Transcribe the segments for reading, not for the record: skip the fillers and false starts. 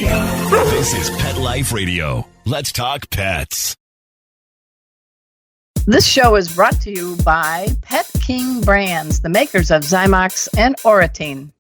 This is Pet Life Radio. Let's talk pets. This show is brought to you by Pet King Brands, the makers of Zymox and Oratine.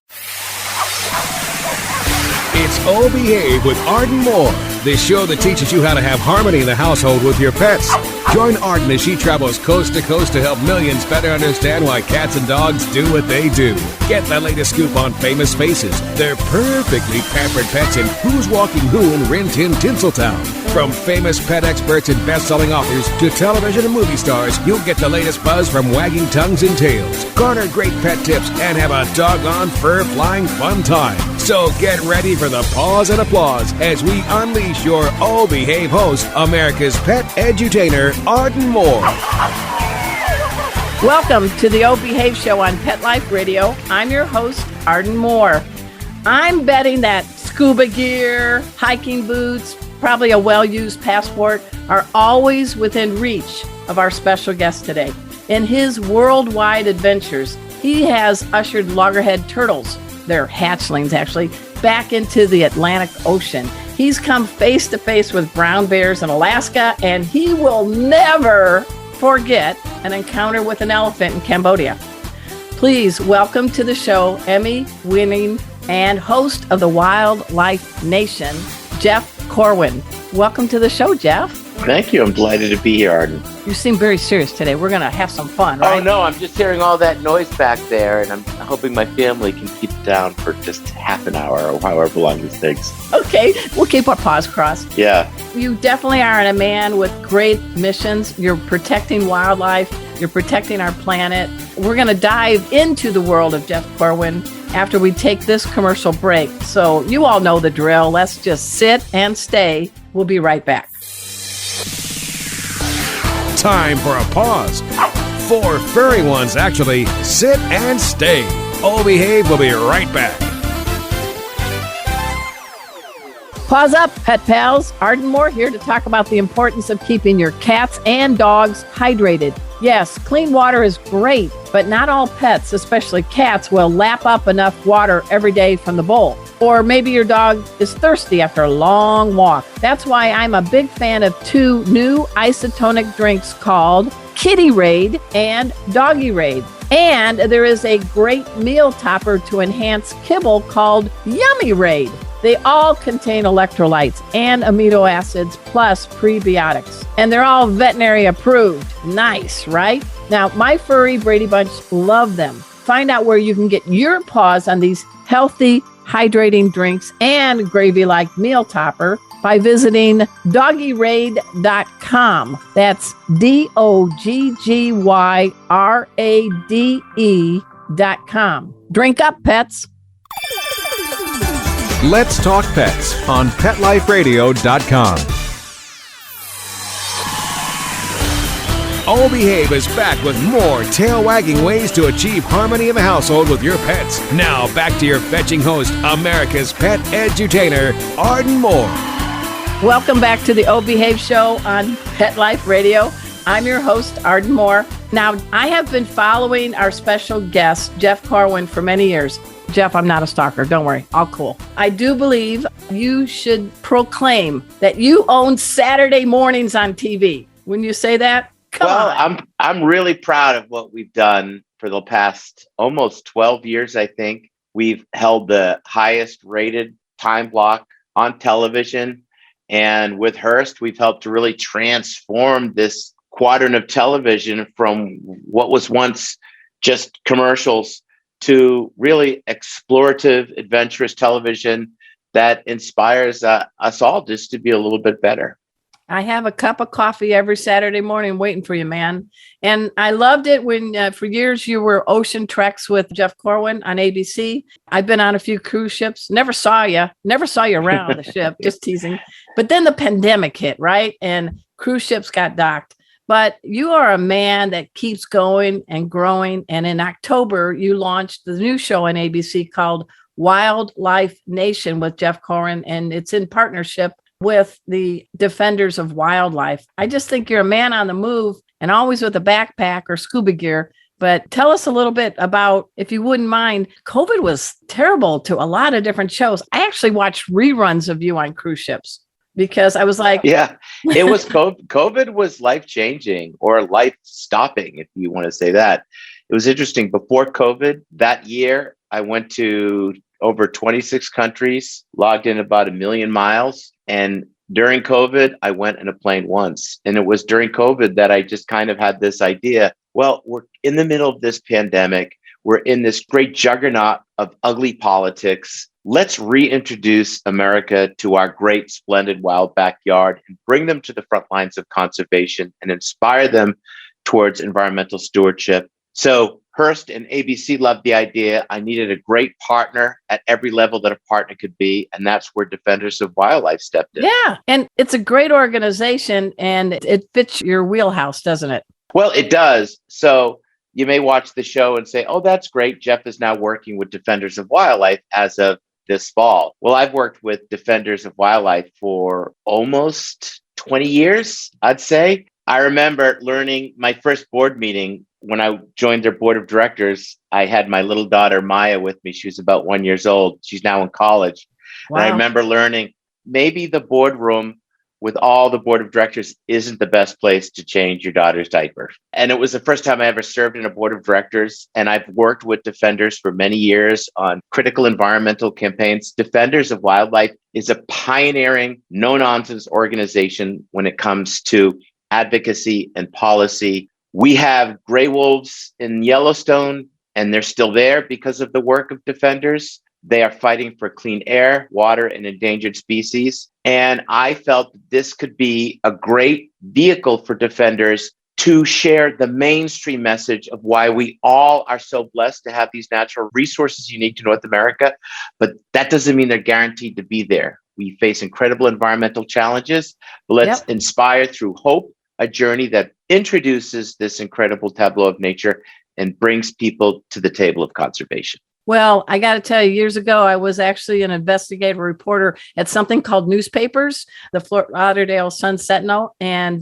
It's Oh Behave with Arden Moore, the show that teaches you how to have harmony in the household with your pets. Join Arden as she travels coast to coast to help millions better understand why cats and dogs do what they do. Get the latest scoop on famous faces, their perfectly pampered pets, and who's walking who in Rin Tin Tinseltown. From famous pet experts and best-selling authors to television and movie stars, you'll get the latest buzz from wagging tongues and tails. Garner great pet tips and have a doggone fur-flying fun time. So get ready for the pause and applause as we unleash your Oh Behave host, America's pet edutainer, Arden Moore. Welcome to the Oh Behave Show on Pet Life Radio. I'm your host, Arden Moore. I'm betting that scuba gear, hiking boots, probably a well-used passport are always within reach of our special guest today. In his worldwide adventures, he has ushered loggerhead turtles, they're hatchlings actually, back into the Atlantic Ocean. He's come face to face with brown bears in Alaska, and he will never forget an encounter with an elephant in Cambodia. Please welcome to the show Emmy winning and host of the Wildlife Nation, Jeff Corwin. Welcome to the show, Jeff. Thank you. I'm delighted to be here, Arden. You seem very serious today. We're going to have some fun, right? Oh, no, I'm just hearing all that noise back there, and I'm hoping my family can keep it down for just half an hour or however long this takes. Okay, we'll keep our paws crossed. Yeah. You definitely are a man with great missions. You're protecting wildlife. You're protecting our planet. We're going to dive into the world of Jeff Corwin after we take this commercial break. So you all know the drill. Let's just sit and stay. We'll be right back. Time for a pause. 4 furry ones, actually. Sit and stay. Oh Behave will be right back. Pause up, pet pals. Arden Moore here to talk about the importance of keeping your cats and dogs hydrated. Yes, clean water is great, but not all pets, especially cats, will lap up enough water every day from the bowl. Or maybe your dog is thirsty after a long walk. That's why I'm a big fan of 2 new isotonic drinks called Kitty Raid and Doggy Raid. And there is a great meal topper to enhance kibble called Yummy Raid. They all contain electrolytes and amino acids plus prebiotics. And they're all veterinary approved. Nice, right? Now, my furry Brady Bunch love them. Find out where you can get your paws on these healthy, hydrating drinks and gravy-like meal topper by visiting doggyraid.com. That's DOGGYRADE.com. Drink up, pets. Let's talk pets on PetLifeRadio.com. Oh Behave is back with more tail-wagging ways to achieve harmony in the household with your pets. Now back to your fetching host, America's pet edutainer, Arden Moore. Welcome back to the Oh Behave Show on Pet Life Radio. I'm your host, Arden Moore. Now, I have been following our special guest, Jeff Corwin, for many years. Jeff, I'm not a stalker. Don't worry. All cool. I do believe you should proclaim that you own Saturday mornings on TV. Wouldn't you say that? Come on. I'm really proud of what we've done for the past almost 12 years, I think. We've held the highest rated time block on television. And with Hearst, we've helped to really transform this quadrant of television from what was once just commercials to really explorative, adventurous television that inspires us all just to be a little bit better. I have a cup of coffee every Saturday morning waiting for you, man. And I loved it when for years you were Ocean Treks with Jeff Corwin on ABC. I've been on a few cruise ships. Never saw you around the ship, just teasing. But then the pandemic hit, right? And cruise ships got docked. But you are a man that keeps going and growing. And in October, you launched the new show on ABC called Wildlife Nation with Jeff Corwin. And it's in partnership with the Defenders of Wildlife. I just think you're a man on the move and always with a backpack or scuba gear But tell us a little bit about, if you wouldn't mind, COVID was terrible to a lot of different shows. I actually watched reruns of you on cruise ships because I was like, Yeah, it was COVID was life changing or life stopping, if you want to say that. It was interesting. Before COVID, that year, I went to over 26 countries, logged in about 1 million miles. And during COVID, I went in a plane once. And it was during COVID that I just kind of had this idea. Well, we're in the middle of this pandemic. We're in this great juggernaut of ugly politics. Let's reintroduce America to our great, splendid wild backyard and bring them to the front lines of conservation and inspire them towards environmental stewardship. So Hearst and ABC loved the idea. I needed a great partner at every level that a partner could be. And that's where Defenders of Wildlife stepped in. yeah. And it's a great organization and it fits your wheelhouse, doesn't it? Well, it does. So you may watch the show and say, oh, that's great. Jeff is now working with Defenders of Wildlife as of this fall. Well, I've worked with Defenders of Wildlife for almost 20 years, I'd say. I remember learning my first board meeting when I joined their board of directors. I had my little daughter, Maya, with me. She was about 1 year old. She's now in college. Wow. And I remember learning maybe the boardroom with all the board of directors isn't the best place to change your daughter's diaper. And it was the first time I ever served in a board of directors. And I've worked with Defenders for many years on critical environmental campaigns. Defenders of Wildlife is a pioneering, no-nonsense organization when it comes to advocacy and policy. We have gray wolves in Yellowstone, and they're still there because of the work of Defenders. They are fighting for clean air, water, and endangered species. And I felt this could be a great vehicle for Defenders to share the mainstream message of why we all are so blessed to have these natural resources unique to North America. But that doesn't mean they're guaranteed to be there. We face incredible environmental challenges, but let's inspire through hope a journey that introduces this incredible tableau of nature and brings people to the table of conservation. Well, I got to tell you, years ago, I was actually an investigative reporter at something called Newspapers, the Fort Lauderdale Sun Sentinel, and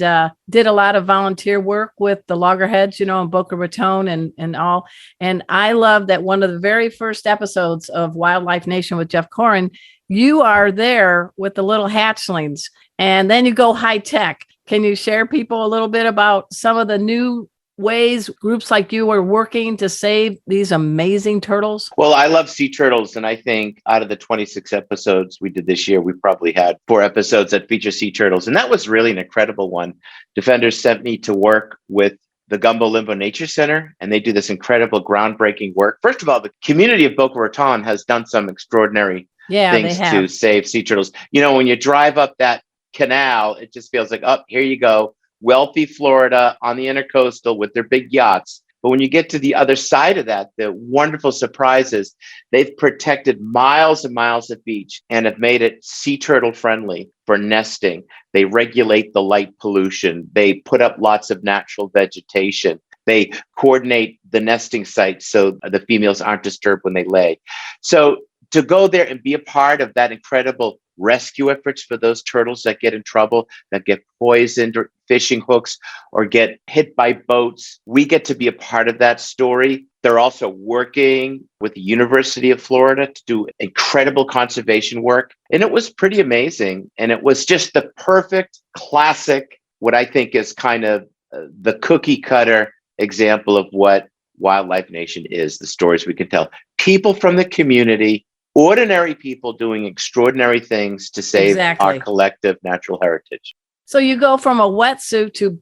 did a lot of volunteer work with the loggerheads, you know, in Boca Raton and all. And I love that one of the very first episodes of Wildlife Nation with Jeff Corwin, you are there with the little hatchlings, and then you go high tech. Can you share people a little bit about some of the new ways groups like you are working to save these amazing turtles? Well, I love sea turtles. And I think out of the 26 episodes we did this year, we probably had 4 episodes that feature sea turtles. And that was really an incredible one. Defenders sent me to work with the Gumbo Limbo Nature Center, and they do this incredible groundbreaking work. First of all, the community of Boca Raton has done some extraordinary things to save sea turtles. You know, when you drive up that canal, it just feels like, oh, here you go. Wealthy Florida on the intercoastal with their big yachts. But when you get to the other side of that, the wonderful surprises, they've protected miles and miles of beach and have made it sea turtle friendly for nesting. They regulate the light pollution. They put up lots of natural vegetation. They coordinate the nesting sites so the females aren't disturbed when they lay. So to go there and be a part of that incredible rescue efforts for those turtles that get in trouble, that get poisoned or fishing hooks or get hit by boats, we get to be a part of that story. They're also working with the University of Florida to do incredible conservation work. And it was pretty amazing. And it was just the perfect classic, what I think is kind of the cookie cutter example of what Wildlife Nation is, the stories we can tell. People from the community, ordinary people doing extraordinary things to save our collective natural heritage. So you go from a wetsuit to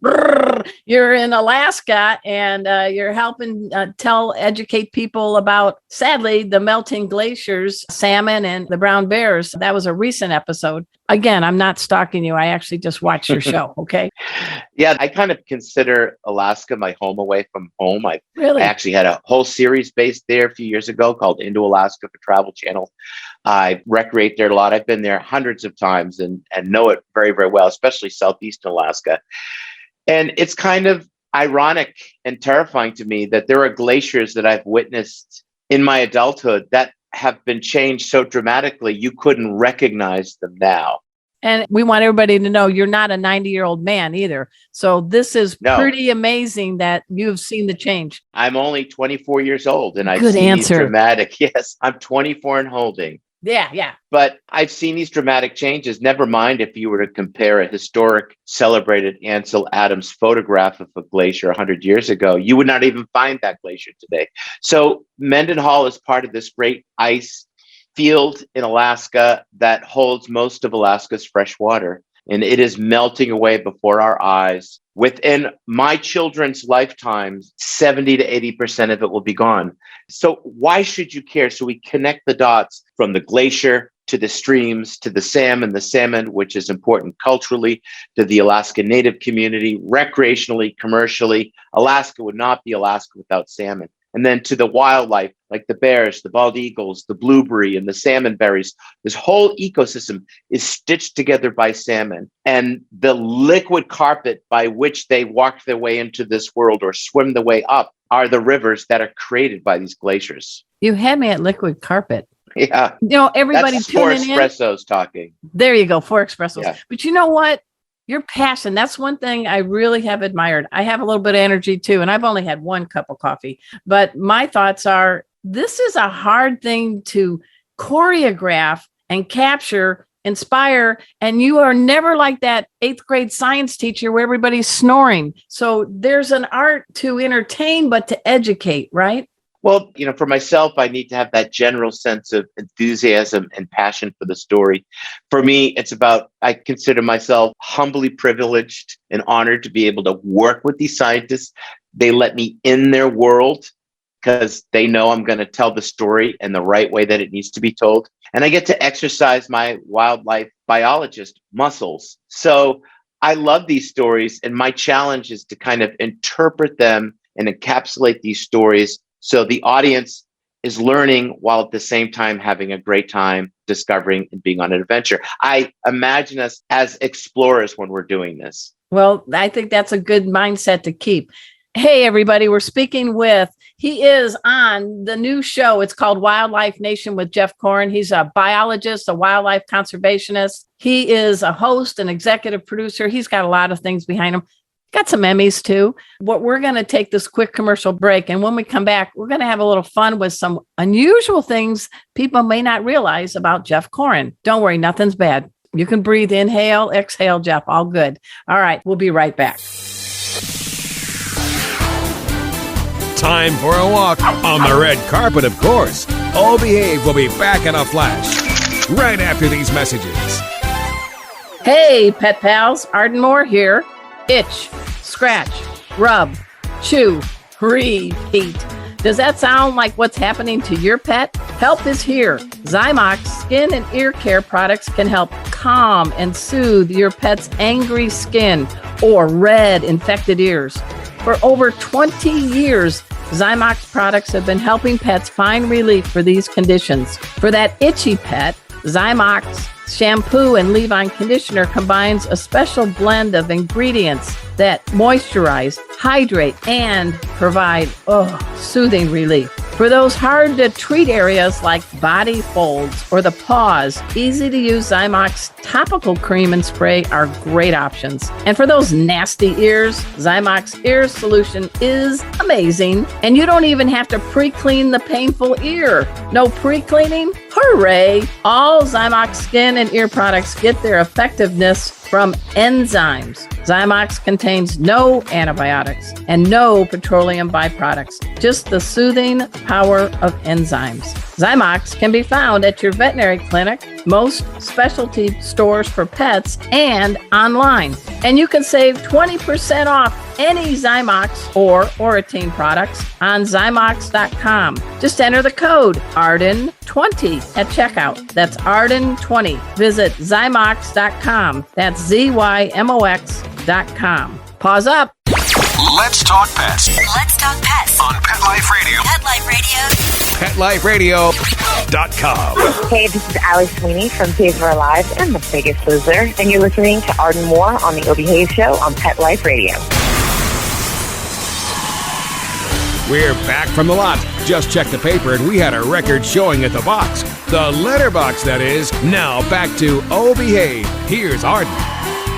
you're in Alaska and you're helping educate people about, sadly, the melting glaciers, salmon, and the brown bears. That was a recent episode. Again, I'm not stalking you. I actually just watched your show. Okay. Yeah, I kind of consider Alaska my home away from home. I actually had a whole series based there a few years ago called Into Alaska for Travel Channel. I recreate there a lot. I've been there hundreds of times and know it very, very well, especially southeastern Alaska. And it's kind of ironic and terrifying to me that there are glaciers that I've witnessed in my adulthood that have been changed so dramatically you couldn't recognize them now. And we want everybody to know you're not a 90-year-old man either. So this is pretty amazing that you've seen the change. I'm only 24 years old and I've Good seen answer. these dramatic, yes, I'm 24 and holding. Yeah. But I've seen these dramatic changes. Never mind if you were to compare a historic celebrated Ansel Adams photograph of a glacier 100 years ago, you would not even find that glacier today. So Mendenhall is part of this great ice field in Alaska that holds most of Alaska's fresh water. And it is melting away before our eyes. Within my children's lifetimes, 70 to 80% of it will be gone. So why should you care? So we connect the dots from the glacier to the streams, to the salmon, which is important culturally, to the Alaska Native community, recreationally, commercially. Alaska would not be Alaska without salmon. And then to the wildlife, like the bears, the bald eagles, the blueberry, and the salmon berries. This whole ecosystem is stitched together by salmon. And the liquid carpet by which they walk their way into this world or swim the way up are the rivers that are created by these glaciers. You had me at liquid carpet. Yeah. Everybody That's four tuning in. espressos talking. There you go, 4 espressos. Yeah. But you know what? Your passion, that's one thing I really have admired. I have a little bit of energy too, and I've only had 1 cup of coffee. But my thoughts are, this is a hard thing to choreograph and capture, inspire, and you are never like that 8th grade science teacher where everybody's snoring. So there's an art to entertain, but to educate, right? Well, for myself, I need to have that general sense of enthusiasm and passion for the story. For me, it's about, I consider myself humbly privileged and honored to be able to work with these scientists. They let me in their world because they know I'm going to tell the story in the right way that it needs to be told. And I get to exercise my wildlife biologist muscles. So I love these stories. And my challenge is to kind of interpret them and encapsulate these stories so the audience is learning while at the same time having a great time discovering and being on an adventure. I imagine us as explorers when we're doing this. Well, I think that's a good mindset to keep. Hey, everybody, we're speaking with, he is on the new show. It's called Wildlife Nation with Jeff Corwin. He's a biologist, a wildlife conservationist. He is a host, an executive producer. He's got a lot of things behind him. Got some Emmys too. What we're going to take this quick commercial break. And when we come back, we're going to have a little fun with some unusual things people may not realize about Jeff Corwin. Don't worry, nothing's bad. You can breathe, inhale, exhale, Jeff, all good. All right, we'll be right back. Time for a walk on the red carpet, of course. All Behave will be back in a flash right after these messages. Hey, pet pals, Arden Moore here. Itch, scratch, rub, chew, repeat. Does that sound like what's happening to your pet? Help is here. Zymox skin and ear care products can help calm and soothe your pet's angry skin or red infected ears. For over 20 years, Zymox products have been helping pets find relief for these conditions. For that itchy pet, Zymox shampoo and leave-on conditioner combines a special blend of ingredients that moisturize, hydrate, and provide soothing relief. For those hard-to-treat areas like body folds or the paws, easy-to-use Zymox topical cream and spray are great options. And for those nasty ears, Zymox Ear Solution is amazing, and you don't even have to pre-clean the painful ear. No pre-cleaning? Hooray! All Zymox skin and ear products get their effectiveness from enzymes. Zymox contains no antibiotics and no petroleum byproducts, just the soothing power of enzymes. Zymox can be found at your veterinary clinic, most specialty stores for pets, and online. And you can save 20% off any Zymox or Oratine products on Zymox.com. Just enter the code ARDEN20 at checkout. That's ARDEN20. Visit Zymox.com. That's ZYMOX.com. Pause up. Let's talk pets. Let's talk pets On Pet Life Radio. Pet Life Radio. PetLifeRadio.com. Hey, this is Allie Sweeney from Pigs for Alive and The Biggest Loser, and you're listening to Arden Moore on the Obie Hayes Show on Pet Life Radio. We're back from the lot. Just checked the paper and we had a record showing at the box. The letterbox, that is. Now back to Oh Behave. Here's Arden.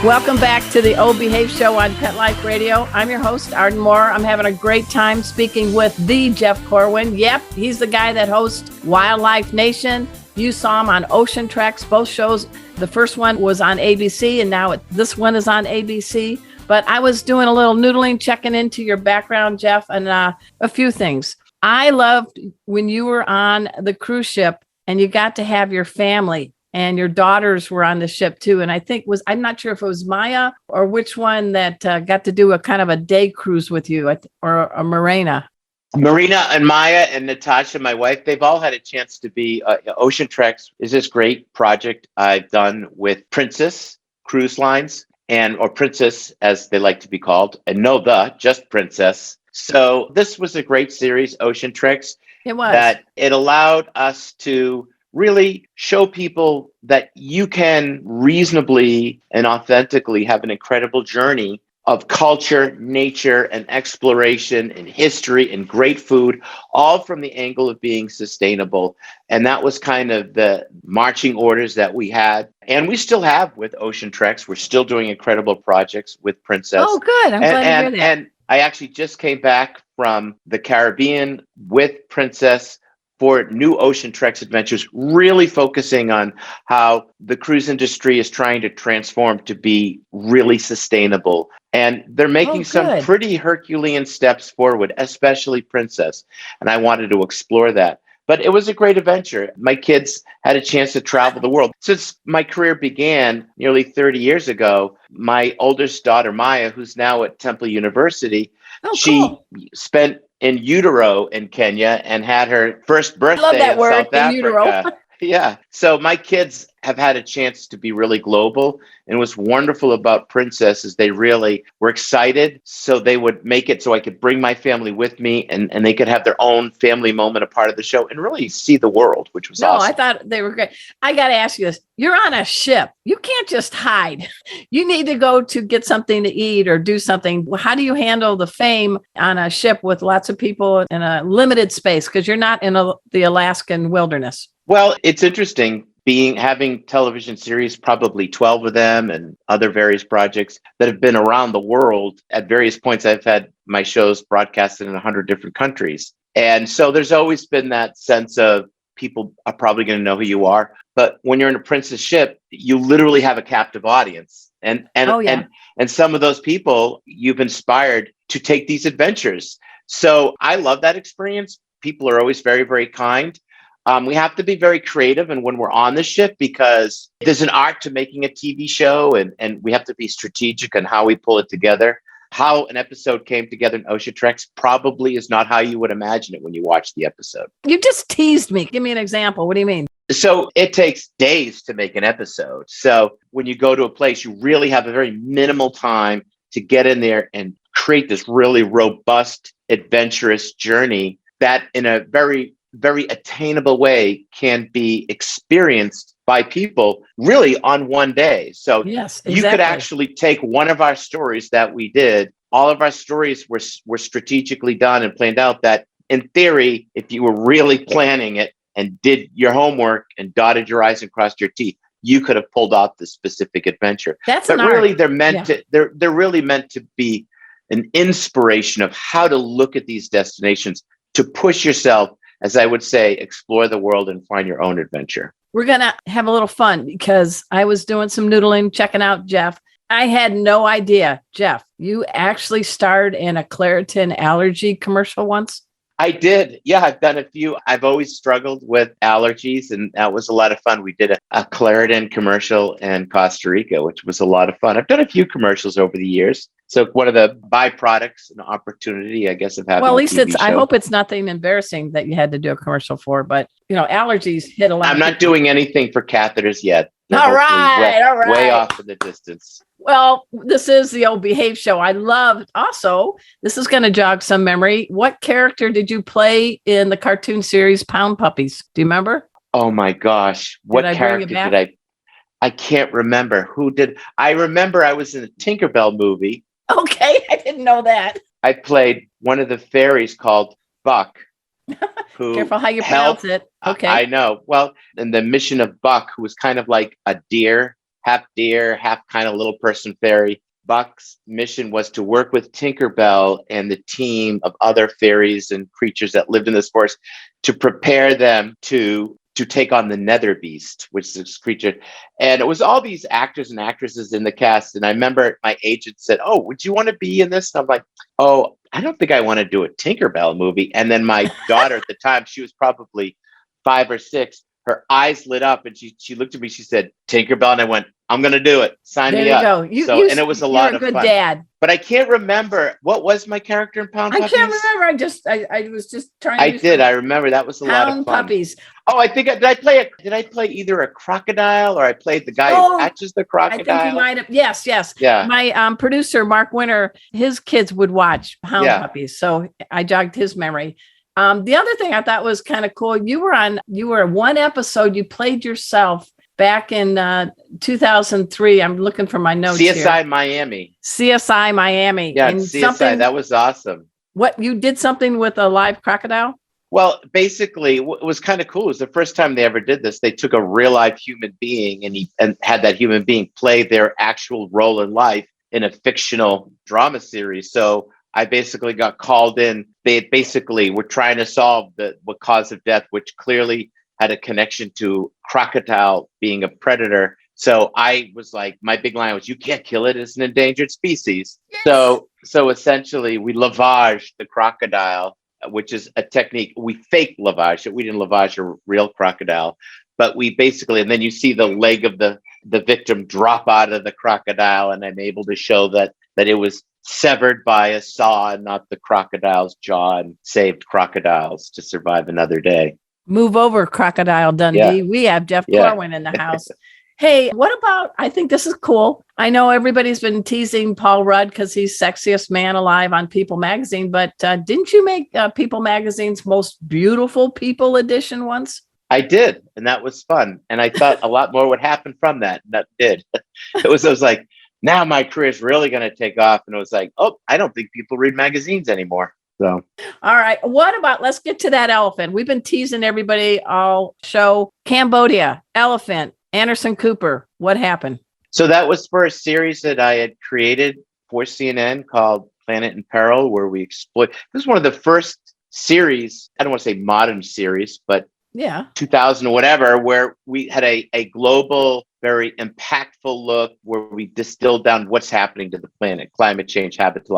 Welcome back to the Oh Behave Show on Pet Life Radio. I'm your host, Arden Moore. I'm having a great time speaking with the Jeff Corwin. Yep, he's the guy that hosts Wildlife Nation. You saw him on Ocean Treks, both shows. The first one was on ABC, and now this one is on ABC. But I was doing a little noodling, checking into your background, Jeff, and a few things. I loved when you were on the cruise ship and you got to have your family. And your daughters were on the ship too. And I think I'm not sure if it was Maya or which one that got to do a kind of a day cruise with you, or a Marina. Marina and Maya and Natasha, my wife, they've all had a chance to be. Ocean Treks is this great project I've done with Princess Cruise Lines, or Princess as they like to be called, and just Princess. So this was a great series, Ocean Treks. It was. That it allowed us to really show people that you can reasonably and authentically have an incredible journey of culture, nature, and exploration and history and great food, all from the angle of being sustainable. And that was kind of the marching orders that we had. And we still have with Ocean Treks. We're still doing incredible projects with Princess. Oh, good. I'm glad to hear that. And I actually just came back from the Caribbean with Princess for new Ocean Treks adventures, really focusing on how the cruise industry is trying to transform to be really sustainable. And they're making some pretty Herculean steps forward, especially Princess. And I wanted to explore that. But it was a great adventure. My kids had a chance to travel the world. Since my career began nearly 30 years ago, my oldest daughter, Maya, who's now at Temple University, she spent in utero in Kenya and had her first birthday in South Africa. Yeah. So my kids have had a chance to be really global. And what's wonderful about Princess is they really were excited. So they would make it so I could bring my family with me and they could have their own family moment, a part of the show, and really see the world, which was awesome. I thought they were great. I got to ask you this. You're on a ship. You can't just hide. You need to go to get something to eat or do something. How do you handle the fame on a ship with lots of people in a limited space? Because you're not in the Alaskan wilderness. Well, it's interesting having television series, probably 12 of them, and other various projects that have been around the world. At various points, I've had my shows broadcasted in 100 different countries. And so there's always been that sense of people are probably going to know who you are. But when you're in a Princess ship, you literally have a captive audience. And some of those people you've inspired to take these adventures. So I love that experience. People are always very, very kind. We have to be very creative, and when we're on the ship, because there's an art to making a TV show, and we have to be strategic on how we pull it together. How an episode came together in Ocean Treks probably is not how you would imagine it when you watch the episode. You just teased me. Give me an example. What do you mean? So it takes days to make an episode. So when you go to a place, you really have a very minimal time to get in there and create this really robust, adventurous journey that in a very, very attainable way can be experienced by people really on one day. So yes, exactly. You could actually take one of our stories that we did. All of our stories were strategically done and planned out that in theory, if you were really planning it and did your homework and dotted your I's and crossed your T's, you could have pulled off the specific adventure. But really, they're really meant to be an inspiration of how to look at these destinations, to push yourself, as I would say, explore the world and find your own adventure. We're going to have a little fun because I was doing some noodling, checking out Jeff. I had no idea, Jeff, you actually starred in a Claritin allergy commercial once? I did. Yeah, I've done a few. I've always struggled with allergies, and that was a lot of fun. We did a Claritin commercial in Costa Rica, which was a lot of fun. I've done a few commercials over the years. So one of the byproducts and opportunity, I guess, of having at least TV show. I hope it's nothing embarrassing that you had to do a commercial for, but allergies hit a lot. I'm not doing anything for catheters yet. They're all right. Way off in the distance. Well, this is the Old Behave Show. I love also, this is going to jog some memory. What character did you play in the cartoon series Pound Puppies? Do you remember? Oh my gosh. What character did I can't remember. Who did? I remember I was in a Tinkerbell movie. Okay. I didn't know that. I played one of the fairies called Buck, who Careful how you helped. pronounce it. Okay. I know. Well, and the mission of Buck, who was kind of like a deer, half kind of little person fairy. Buck's mission was to work with Tinkerbell and the team of other fairies and creatures that lived in this forest to prepare them to take on the Nether Beast, which is this creature. And it was all these actors and actresses in the cast. And I remember my agent said, "Oh, would you want to be in this?" And I'm like, "Oh, I don't think I want to do a Tinkerbell movie." And then my daughter at the time, she was probably 5 or 6, her eyes lit up and she looked at me, she said, "Tinkerbell." And I went, "I'm going to do it. Sign me up." There you go. And it was a lot of fun. You're a good dad. But I can't remember, what was my character in Pound Puppies? I can't remember. I was just trying to. I did. I remember that was a lot of fun. Pound Puppies. Oh, I think did I play either a crocodile or I played the guy who catches the crocodile? I think you might have. Yes. Yeah. My producer, Mark Winter, his kids would watch Pound Puppies. So I jogged his memory. The other thing I thought was kind of cool, you were one episode, you played yourself back in 2003. I'm looking for my notes CSI here. Miami. CSI Miami. Yeah, and CSI. That was awesome. What, you did something with a live crocodile? Well, basically, it was kind of cool. It was the first time they ever did this. They took a real live human being and had that human being play their actual role in life in a fictional drama series. So I basically got called in. They basically were trying to solve what cause of death, which clearly had a connection to crocodile being a predator. So I was like, my big line was, "You can't kill it. It's an endangered species." Yes. So essentially we lavaged the crocodile, which is a technique. We fake lavage it. We didn't lavage a real crocodile, but we basically, and then you see the leg of the victim drop out of the crocodile. And I'm able to show that it was severed by a saw and not the crocodile's jaw, and saved crocodiles to survive another day. Move over, Crocodile Dundee. Yeah. We have Jeff Corwin in the house. Hey, what about, I think this is cool. I know everybody's been teasing Paul Rudd because he's sexiest man alive on People Magazine, but didn't you make People Magazine's most beautiful people edition once? I did, and that was fun. And I thought a lot more would happen from that, and that did. I was like, now my career is really going to take off. And it was like, oh, I don't think people read magazines anymore. So, all right. What about, let's get to that elephant. We've been teasing everybody all show. Cambodia, elephant, Anderson Cooper. What happened? So that was for a series that I had created for CNN called Planet in Peril, where we exploit. This is one of the first series, I don't want to say modern series, but 2000 or whatever, where we had a global, very impactful look where we distilled down what's happening to the planet, climate change, habitat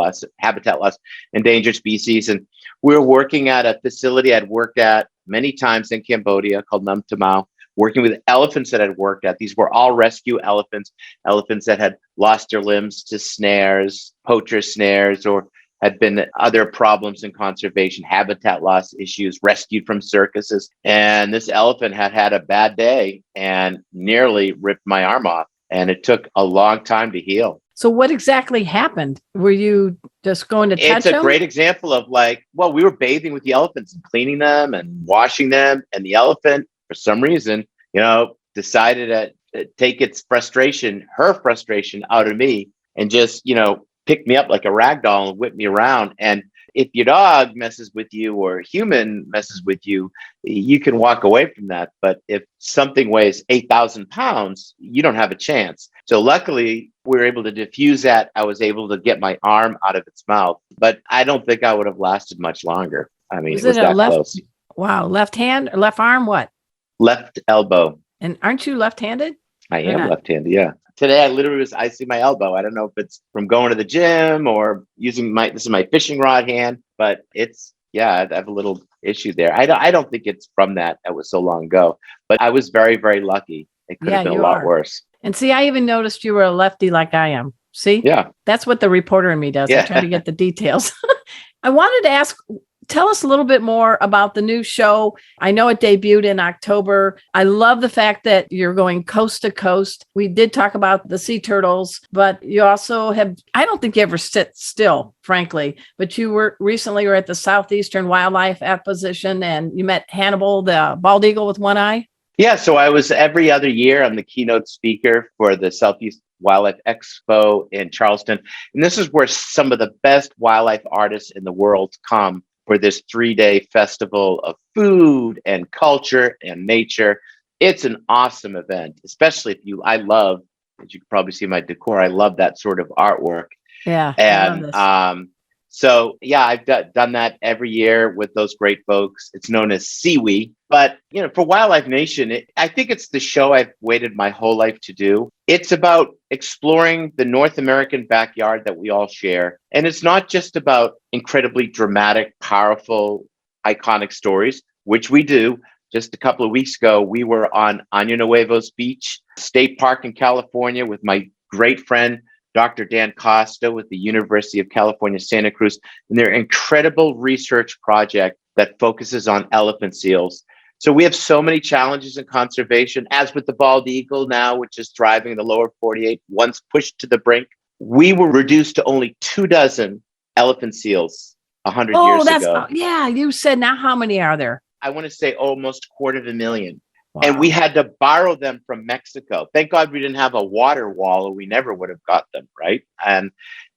loss, endangered species. And we were working at a facility I'd worked at many times in Cambodia called Num Tamau, working with elephants that I'd worked at. These were all rescue elephants that had lost their limbs to snares, poacher snares, or had been other problems in conservation, habitat loss issues, rescued from circuses. And this elephant had a bad day and nearly ripped my arm off. And it took a long time to heal. So what exactly happened? Were you just going to touch them? It's a great example of we were bathing with the elephants and cleaning them and washing them. And the elephant, for some reason, decided to take her frustration out of me and just, pick me up like a rag doll and whip me around. And if your dog messes with you or a human messes with you, you can walk away from that. But if something weighs 8,000 pounds, you don't have a chance. So luckily, we were able to diffuse that. I was able to get my arm out of its mouth, but I don't think I would have lasted much longer. I mean, it was that close. Wow. Left hand or left arm? What? Left elbow. And aren't you left-handed? I am left-handed, yeah. Today, I literally was icing my elbow. I don't know if it's from going to the gym or using this is my fishing rod hand, but I have a little issue there. I don't think it's from that. That was so long ago, but I was very, very lucky. It could have been a lot worse. And see, I even noticed you were a lefty like I am. See? Yeah. That's what the reporter in me does. I try to get the details. I wanted to ask, tell us a little bit more about the new show. I know it debuted in October. I love the fact that you're going coast to coast. We did talk about the sea turtles, but you also have, I don't think you ever sit still, frankly, but you were recently at the Southeastern Wildlife Exposition and you met Hannibal, the bald eagle with one eye. Yeah. So I was every other year, I'm the keynote speaker for the Southeast Wildlife Expo in Charleston. And this is where some of the best wildlife artists in the world come for this 3-day festival of food and culture and nature. It's an awesome event, especially I love, as you can probably see my decor, I love that sort of artwork. Yeah. And so, yeah, I've done that every year with those great folks. It's known as SeaWe. But, for Wildlife Nation, I think it's the show I've waited my whole life to do. It's about exploring the North American backyard that we all share. And it's not just about incredibly dramatic, powerful, iconic stories, which we do. Just a couple of weeks ago, we were on Año Nuevo's Beach State Park in California with my great friend, Dr. Dan Costa with the University of California, Santa Cruz, and their incredible research project that focuses on elephant seals. So we have so many challenges in conservation, as with the bald eagle now, which is thriving in the lower 48, once pushed to the brink. We were reduced to only 24 elephant seals 100 years ago. Yeah, you said, now how many are there? I want to say almost 250,000. Wow. And we had to borrow them from Mexico. Thank God we didn't have a water wall, or we never would have got them, right? And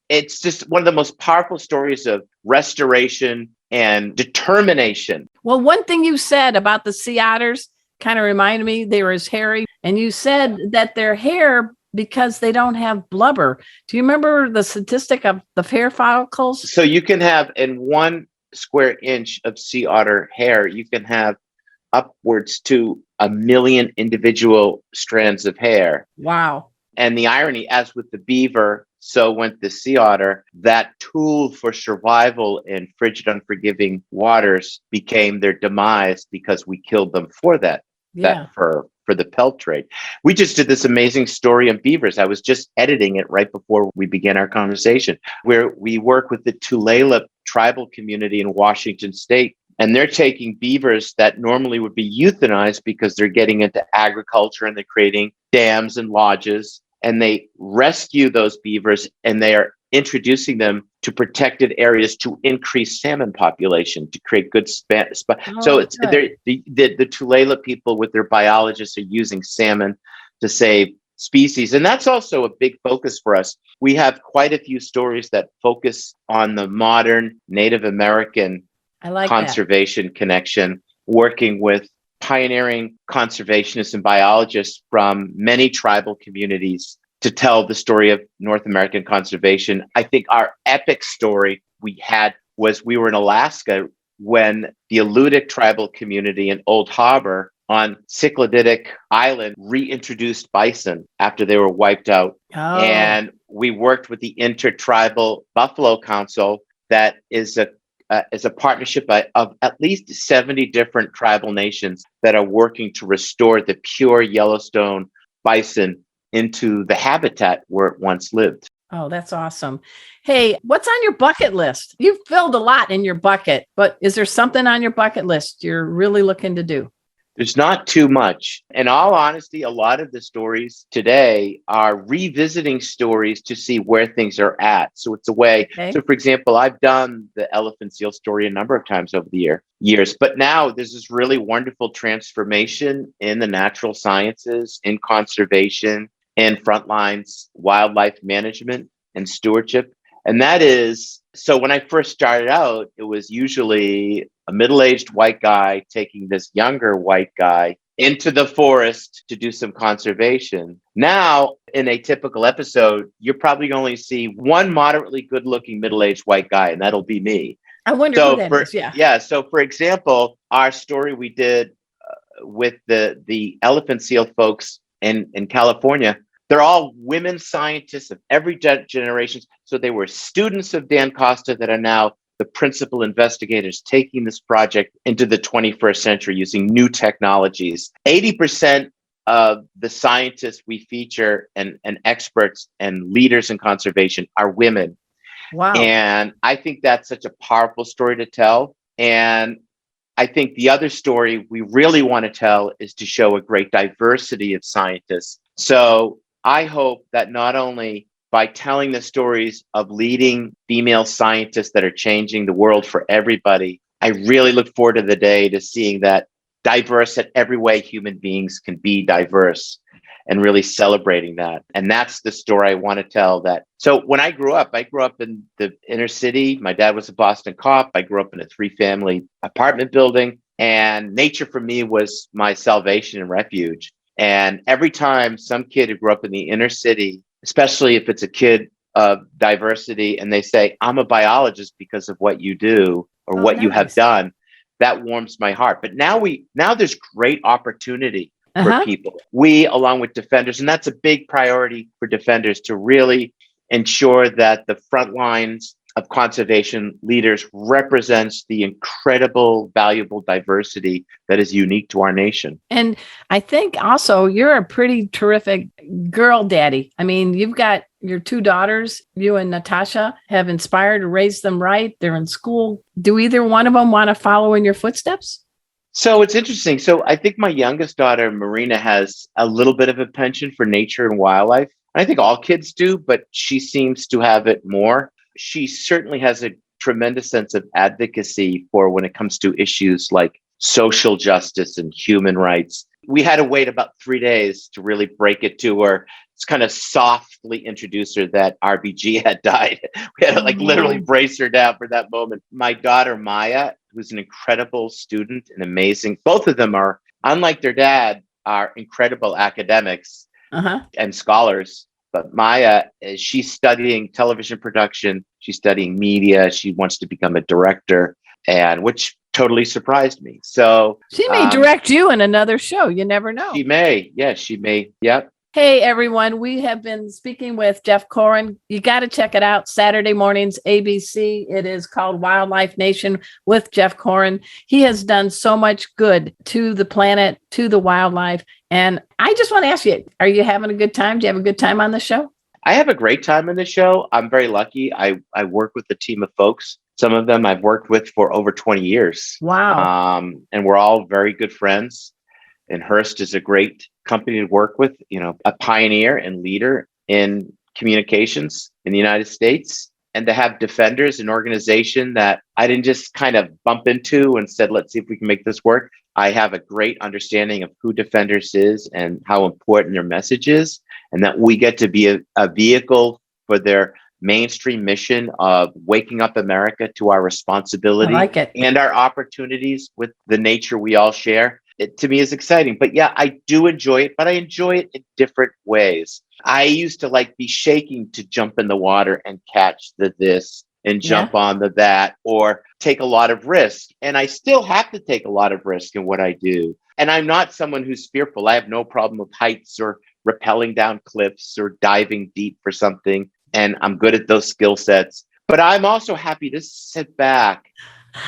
it's just one of the most powerful stories of restoration and determination. Well, one thing you said about the sea otters kind of reminded me, they were as hairy. And you said that their hair, because they don't have blubber. Do you remember the statistic of the hair follicles? So you can have, in 1 square inch of sea otter hair, you can have upwards to 1 million individual strands of hair. Wow. And the irony, as with the beaver, so went the sea otter, that tool for survival in frigid, unforgiving waters became their demise because we killed them for that fur, for the pelt trade. We just did this amazing story on beavers. I was just editing it right before we began our conversation, where we work with the Tulalip tribal community in Washington State. And they're taking beavers that normally would be euthanized because they're getting into agriculture and they're creating dams and lodges. And they rescue those beavers and they are introducing them to protected areas to increase salmon population, to create good So it's the Tulalip people with their biologists are using salmon to save species. And that's also a big focus for us. We have quite a few stories that focus on the modern Native American conservation connection, working with pioneering conservationists and biologists from many tribal communities to tell the story of North American conservation. I think our epic story we had was we were in Alaska when the Alutiiq tribal community in Old Harbor on Cycladidic Island reintroduced bison after they were wiped out. Oh. And we worked with the Intertribal Buffalo Council that is a partnership of at least 70 different tribal nations that are working to restore the pure Yellowstone bison into the habitat where it once lived. Oh, that's awesome. Hey, what's on your bucket list? You've filled a lot in your bucket, but is there something on your bucket list you're really looking to do? There's not too much. In all honesty, a lot of the stories today are revisiting stories to see where things are at. So it's a way. Okay. So for example, I've done the elephant seal story a number of times over the years, but now there's this really wonderful transformation in the natural sciences, in conservation, in frontlines, wildlife management and stewardship. And that is, so when I first started out, it was usually a middle-aged white guy taking this younger white guy into the forest to do some conservation. Now, in a typical episode, you're probably going to see one moderately good-looking middle-aged white guy, and that'll be me. I wonder who that is. Yeah. Yeah. So, for example, our story we did with the elephant seal folks in California, they're all women scientists of every generation. So they were students of Dan Costa that are now the principal investigators taking this project into the 21st century using new technologies. 80% of the scientists we feature and experts and leaders in conservation are women. Wow. And I think that's such a powerful story to tell. And I think the other story we really want to tell is to show a great diversity of scientists. So I hope that not only by telling the stories of leading female scientists that are changing the world for everybody, I really look forward to the day to seeing that diverse in every way human beings can be diverse. and really celebrating that. And that's the story I want to tell. That. So when I grew up in the inner city. My dad was a Boston cop. I grew up in a 3-family apartment building, and nature for me was my salvation and refuge. And every time some kid who grew up in the inner city, especially if it's a kid of diversity, and they say, I'm a biologist because of what you do or what you have done, that warms my heart. But now there's great opportunity for people. We, along with defenders, and that's a big priority for defenders, to really ensure that the front lines of conservation leaders represents the incredible, valuable diversity that is unique to our nation. And I think also you're a pretty terrific girl daddy. I mean, you've got your 2 daughters, you and Natasha, have inspired to raise them right. They're in school. Do either one of them want to follow in your footsteps? So it's interesting. So I think my youngest daughter, Marina, has a little bit of a penchant for nature and wildlife. I think all kids do, but she seems to have it more. She certainly has a tremendous sense of advocacy for when it comes to issues like social justice and human rights. We had to wait about 3 days to really break it to her. It's kind of softly introduce her that RBG had died. We had to literally brace her down for that moment. My daughter, Maya, who's an incredible student and amazing. Both of them are, unlike their dad, are incredible academics and scholars. But Maya, she's studying television production. She's studying media. She wants to become a director, and which totally surprised me. So she may direct you in another show. You never know. She may. Yeah, she may. Yep. Hey, everyone. We have been speaking with Jeff Corwin. You got to check it out. Saturday mornings, ABC. It is called Wildlife Nation with Jeff Corwin. He has done so much good to the planet, to the wildlife. And I just want to ask you, are you having a good time? Do you have a good time on the show? I have a great time on the show. I'm very lucky. I work with a team of folks. Some of them I've worked with for over 20 years. Wow. And we're all very good friends. And Hearst is a great company to work with, a pioneer and leader in communications in the United States. And to have Defenders, an organization that I didn't just kind of bump into and said, let's see if we can make this work. I have a great understanding of who Defenders is and how important their message is, and that we get to be a vehicle for their mainstream mission of waking up America to our responsibility and our opportunities with the nature we all share. It, to me, is exciting. But yeah, I do enjoy it, but I enjoy it in different ways. I used to be shaking to jump in the water and catch this and jump on that, or take a lot of risk. And I still have to take a lot of risk in what I do. And I'm not someone who's fearful. I have no problem with heights or rappelling down cliffs or diving deep for something. And I'm good at those skill sets. But I'm also happy to sit back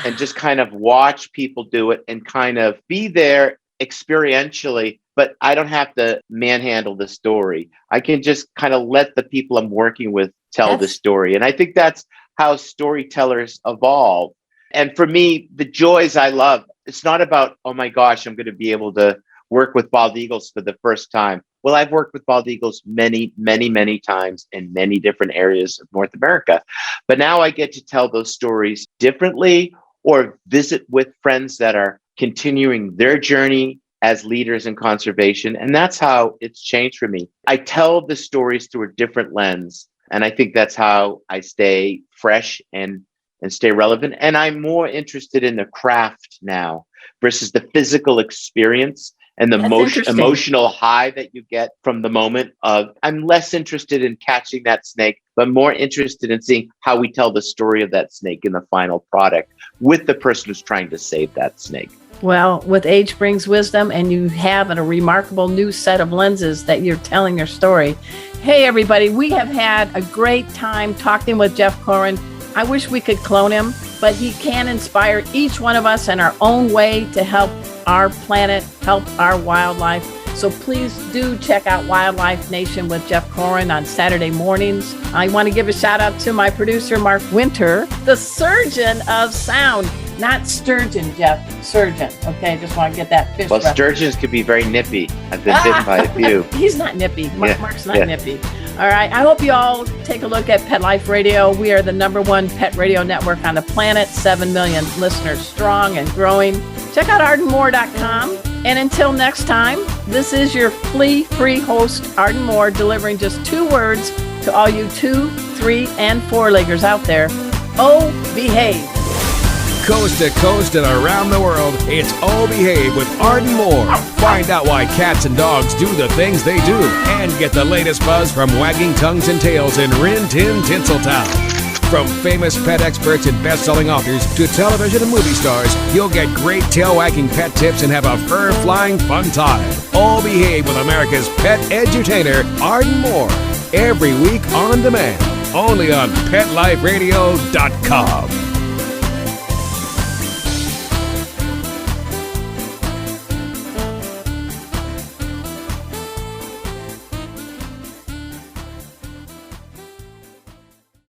and just kind of watch people do it and kind of be there experientially, but I don't have to manhandle the story. I can just kind of let the people I'm working with tell the story. And I think that's how storytellers evolve. And for me, the joys I love, it's not about, oh my gosh, I'm going to be able to work with bald eagles for the first time. Well, I've worked with bald eagles many, many, many times in many different areas of North America. But now I get to tell those stories differently, or visit with friends that are continuing their journey as leaders in conservation. And that's how it's changed for me. I tell the stories through a different lens. And I think that's how I stay fresh and stay relevant. And I'm more interested in the craft now versus the physical experience and the emotional high that you get from the moment of, I'm less interested in catching that snake, but more interested in seeing how we tell the story of that snake in the final product with the person who's trying to save that snake. Well, with age brings wisdom, and you have a remarkable new set of lenses that you're telling your story. Hey, everybody, we have had a great time talking with Jeff Corwin. I wish we could clone him, but he can inspire each one of us in our own way to help our planet, help our wildlife. So please do check out Wildlife Nation with Jeff Corwin on Saturday mornings. I want to give a shout out to my producer, Mark Winter, the surgeon of sound. Not sturgeon, Jeff, surgeon. Okay, just want to get that fish. Well, sturgeons could be very nippy. I've been bitten by a few. He's not nippy. Mark's not nippy. All right. I hope you all take a look at Pet Life Radio. We are the #1 pet radio network on the planet, 7 million listeners strong and growing. Check out ardenmoore.com. And until next time, this is your flea-free host, Arden Moore, delivering just 2 words to all you 2, 3, and 4-leggers out there. Oh, behave. Coast to coast and around the world, it's Oh Behave with Arden Moore. Find out why cats and dogs do the things they do and get the latest buzz from wagging tongues and tails in Rin Tin Tinseltown. From famous pet experts and best-selling authors to television and movie stars, you'll get great tail-wagging pet tips and have a fur-flying fun time. All Behave with America's pet edutainer, Arden Moore. Every week on demand, only on PetLifeRadio.com.